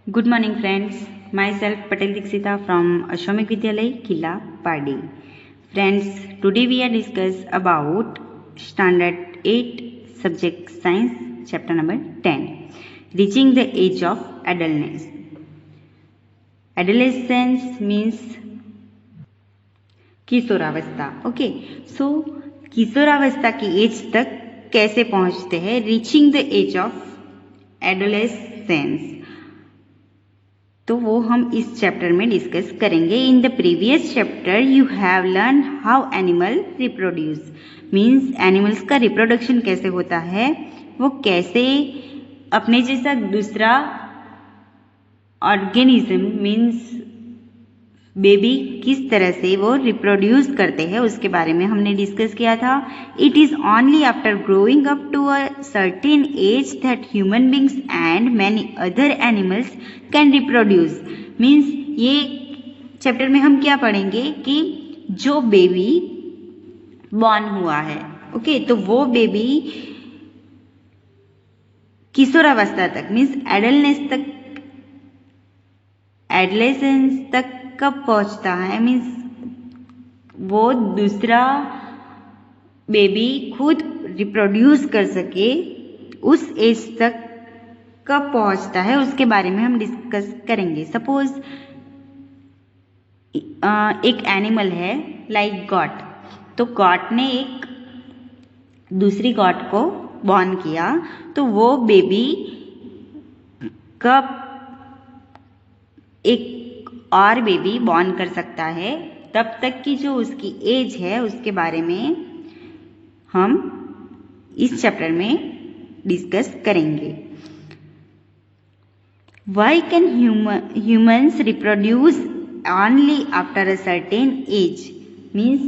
Good morning, friends. Myself Patel Dixita from Ashwamik Vidyalay, Killa, Padi. Friends, today we are discuss about Standard 8 Subject Science, Chapter number 10, Reaching the Age of Adolescence. Adolescence means किशोरावस्था. Okay, so किशोरावस्था की age तक कैसे पहुंचते हैं? Reaching the age of adolescence, तो वो हम इस चैप्टर में डिस्कस करेंगे. In the previous chapter you have learn how animal reproduce, means animals का रिप्रोडक्शन कैसे होता है, वो कैसे अपने जैसा दूसरा ऑर्गेनिज्म मीन्स बेबी किस तरह से वो रिप्रोड्यूस करते हैं उसके बारे में हमने डिस्कस किया था. It is only after growing up to a certain age that human beings and many other animals can reproduce. Means ये चैप्टर में हम क्या पढ़ेंगे कि जो बेबी बॉर्न हुआ है, ओके, तो वो बेबी किशोरावस्था तक मीन्स एडोलेसेंस तक कब पहुंचता है, मीन्स वो दूसरा बेबी खुद रिप्रोड्यूस कर सके उस एज तक कब पहुंचता है उसके बारे में हम डिस्कस करेंगे. सपोज एक एनिमल है लाइक गॉट, तो गॉट ने एक दूसरी गॉट को बॉर्न किया, तो वो बेबी कब एक और बेबी बॉर्न कर सकता है, तब तक की जो उसकी एज है उसके बारे में हम इस चैप्टर में डिस्कस करेंगे. Why can humans reproduce only after a certain age? Means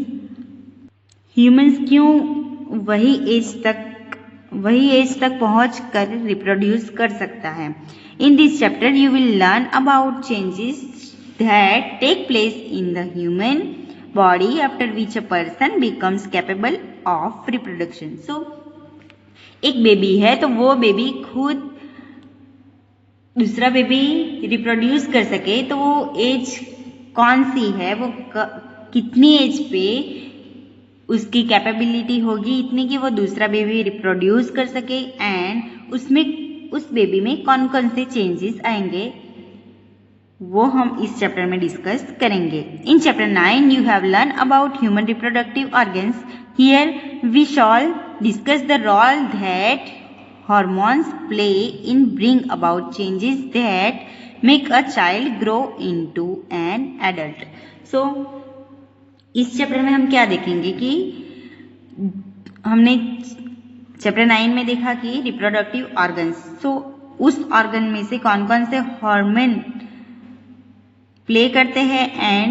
humans क्यों वही एज तक पहुंच कर रिप्रोड्यूस कर सकता है. In this chapter you will learn about changes that take place in the human body after which a person becomes capable of reproduction. So एक baby है तो वो बेबी खुद दूसरा बेबी रिप्रोड्यूस कर सके, तो वो एज कौन सी है, वो कितनी एज पे उसकी कैपेबिलिटी होगी इतनी कि वो दूसरा बेबी रिप्रोड्यूस कर सके, एंड उसमें उस बेबी में कौन कौन से चेंजेस आएंगे वो हम इस चैप्टर में डिस्कस करेंगे. In chapter 9 you have learn about human reproductive organs. Here we shall discuss the role that hormones play in bring about changes that make a child grow into an adult. So इस chapter में हम क्या देखेंगे कि हमने chapter 9 में देखा कि रिप्रोडक्टिव ऑर्गन्स, सो उस ऑर्गन में से कौन कौन से हार्मोन प्ले करते हैं एंड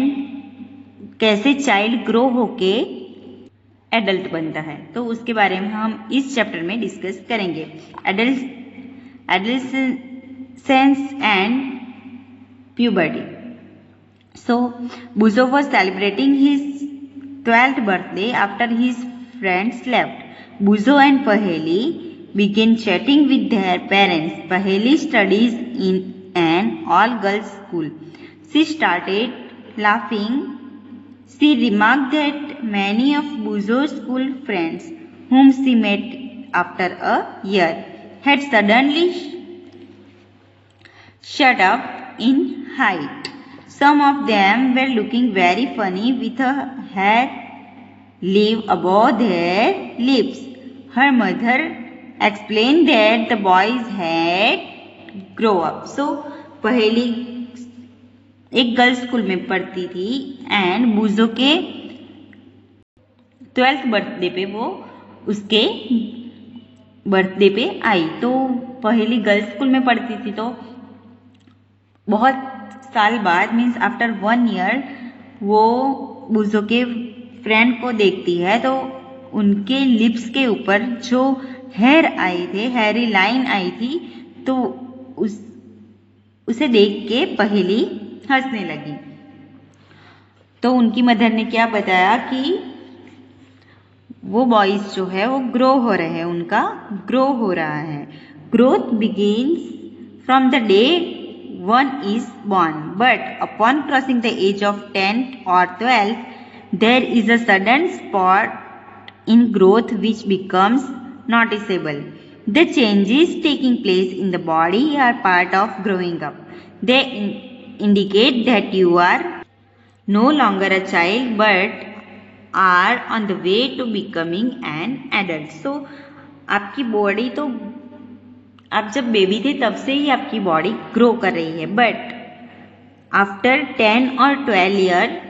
कैसे चाइल्ड ग्रो होके एडल्ट बनता है, तो उसके बारे में हम इस चैप्टर में डिस्कस करेंगे. Adolescence and puberty. So Boojho was celebrating his 12th birthday after his friends left. Buzo and Paheli began chatting with their parents. Paheli studies in an all-girls school. She started laughing. She remarked that many of Buzo's school friends, whom she met after a year, had suddenly shot up in height. Some of them were looking very funny with a hair leaf above their lips. Her mother explained that the boys had grown up. So, पहली एक girls school में पढ़ती थी and बुजो के 12th birthday पे वो उसके birthday पे आई. तो पहली गर्ल्स स्कूल में पढ़ती थी, तो बहुत साल बाद मीन्स आफ्टर 1 year वो बुजो के फ्रेंड को देखती है, तो उनके लिप्स के ऊपर जो हेयरी लाइन आई थी, तो उसे देख के पहली हंसने लगी. तो उनकी मदर ने क्या बताया कि वो बॉयज जो है वो ग्रो हो रहे हैं, उनका ग्रो हो रहा है. Growth begins from the day one is born, but upon crossing the age of 10 or 12, there is a sudden spot in growth which becomes noticeable. The changes taking place in the body are part of growing up. They indicate that you are no longer a child but are on the way to becoming an adult. So आपकी body तो आप जब baby थे तब से ही आपकी body grow कर रही है, बट आफ्टर 10 और 12 ईयर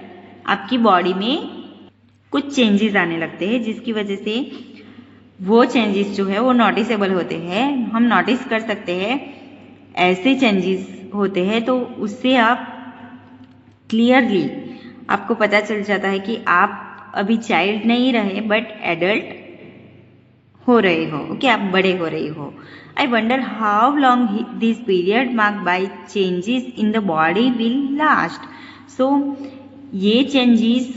आपकी बॉडी में कुछ चेंजेस आने लगते हैं, जिसकी वजह से वो चेंजेस जो है वो नोटिसेबल होते हैं, हम नोटिस कर सकते हैं। ऐसे चेंजेस होते हैं तो उससे आप क्लियरली आपको पता चल जाता है कि आप अभी चाइल्ड नहीं रहे बट एडल्ट हो रहे हो, ओके, आप बड़े हो रहे हो। I wonder how long this period marked by changes in the body will last. So ये चेंजेस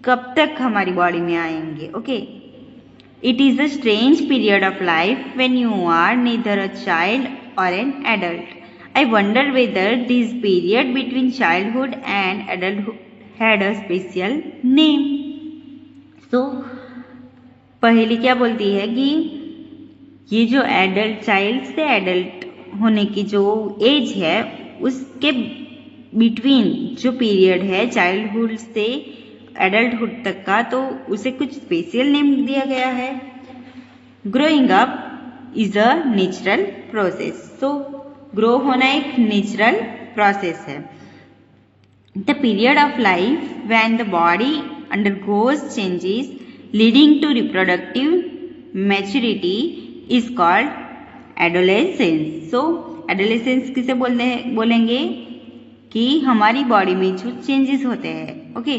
कब तक हमारी बॉडी में आएंगे, okay. It is a strange period of life when you are neither a child or an adult. I wonder whether this period between childhood and adulthood had a special name. So पहली क्या बोलती है कि ये जो adult child से adult होने की जो एज है उसके बिटवीन जो पीरियड है चाइल्डहुड से एडल्टहुड तक का, तो उसे कुछ स्पेशल नेम दिया गया है। Growing up is a natural process. So grow होना एक नेचुरल प्रोसेस है। The period of life when the body undergoes changes leading to reproductive maturity is called adolescence. So adolescence किसे बोलेंगे कि हमारी बॉडी में जो चेंजेस होते हैं, ओके,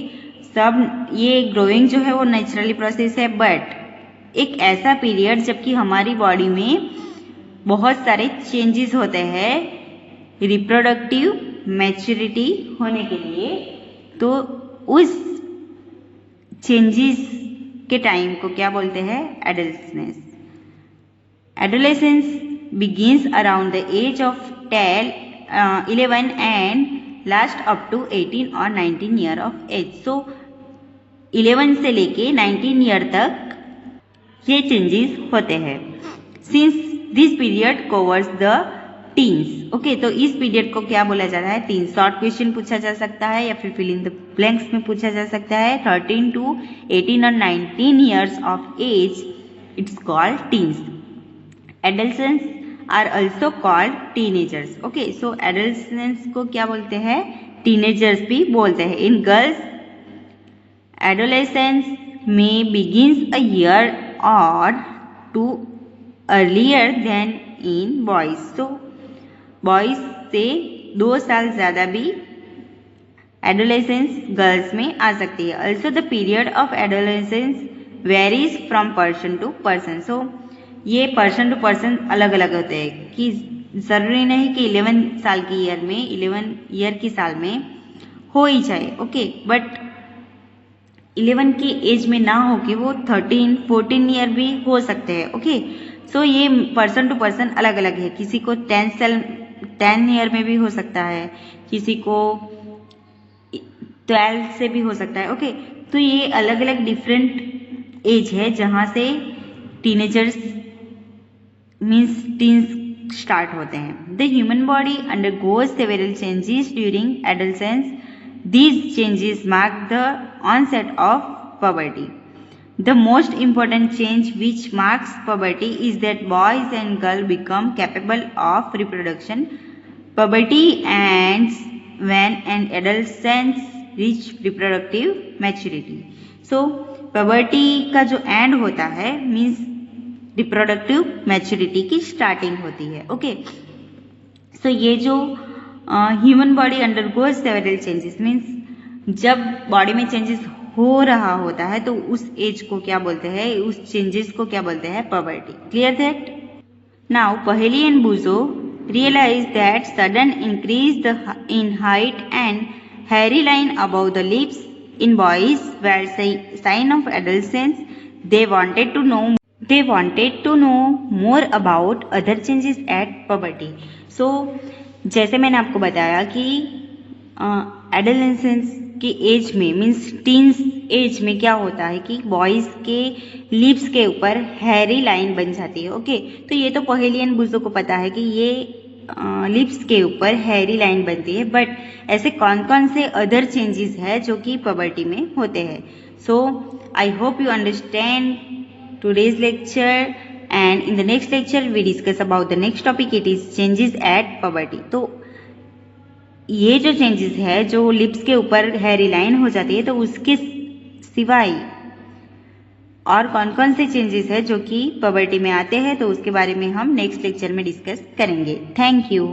सब ये ग्रोइंग जो है वो नेचुरली प्रोसेस है, बट एक ऐसा पीरियड जबकि हमारी बॉडी में बहुत सारे चेंजेस होते हैं रिप्रोडक्टिव मैच्योरिटी होने के लिए, तो उस चेंजेस के टाइम को क्या बोलते हैं, adolescence. Adolescence begins around the age of 11 and last up to 18 और 19 ईयर ऑफ एज। सो 11 से लेके 19 ईयर तक ये चेंजेस होते हैं। Since this period covers the teens, okay, तो इस पीरियड को क्या बोला जाता है, टीन। शॉर्ट क्वेश्चन पूछा जा सकता है या फिर फिल इन द ब्लैंक्स में पूछा जा सकता है। 13 to 18 और 19 years of age it's called teens. Adolescence are also called teenagers, okay. So adolescence को क्या बोलते हैं, टीनेजर्स भी बोलते हैं। इन गर्ल्स एडोलेसेंस में बिगिंस अ ईयर और 2 earlier than in boys. So boys से 2 साल ज़्यादा भी adolescence गर्ल्स में आ सकती है। Also the period of adolescence varies from person to person. So ये person to person अलग अलग होते हैं कि ज़रूरी नहीं कि 11 साल की ईयर में 11 ईयर की साल में हो ही जाए, ओके, बट 11 की एज में ना हो कि वो 13 14 ईयर भी हो सकते हैं, ओके। सो ये पर्सन टू पर्सन अलग अलग है। किसी को 10 ईयर में भी हो सकता है, किसी को 12 से भी हो सकता है, ओके। तो ये अलग अलग डिफरेंट एज है जहाँ से टीनेजर्स मीन्स टीन्स स्टार्ट होते हैं। The human body undergoes several changes during adolescence. These changes mark the onset of puberty. The most important change which marks puberty is that boys and girls become capable of reproduction. Puberty ends when an adolescent reach reproductive maturity. So puberty का जो end होता है means reproductive maturity की starting होती है, okay. So ये जो human body undergoes several changes means जब body में changes हो रहा होता है तो उस एज को क्या बोलते हैं, उस चेंजेस को क्या बोलते हैं, puberty. Clear that? Now Paheli and Buzo realized that sudden increase in height and hairy line above the lips in boys were sign of adolescence. They wanted to know more about other changes at puberty. So जैसे मैंने आपको बताया कि adolescence की as में means teens as में क्या होता है कि बॉयज़ के लिप्स के ऊपर हैरी लाइन बन जाती है। ओके, तो ये तो पहेलियन बुज़ों को पता है कि ये लिप्स के ऊपर हैरी लाइन बनती है, बट ऐसे कौन कौन से अदर चेंजेस है जो कि पबर्टी में होते हैं। So I hope you understand today's lecture, and in the next lecture we discuss about the next topic, it is changes at puberty। तो ये जो चेंजेस है जो लिप्स के ऊपर हेयरी लाइन हो जाती है, तो उसके सिवाय और कौन कौन से चेंजेस है जो कि पबर्टी में आते हैं, तो उसके बारे में हम नेक्स्ट लेक्चर में डिस्कस करेंगे। Thank you.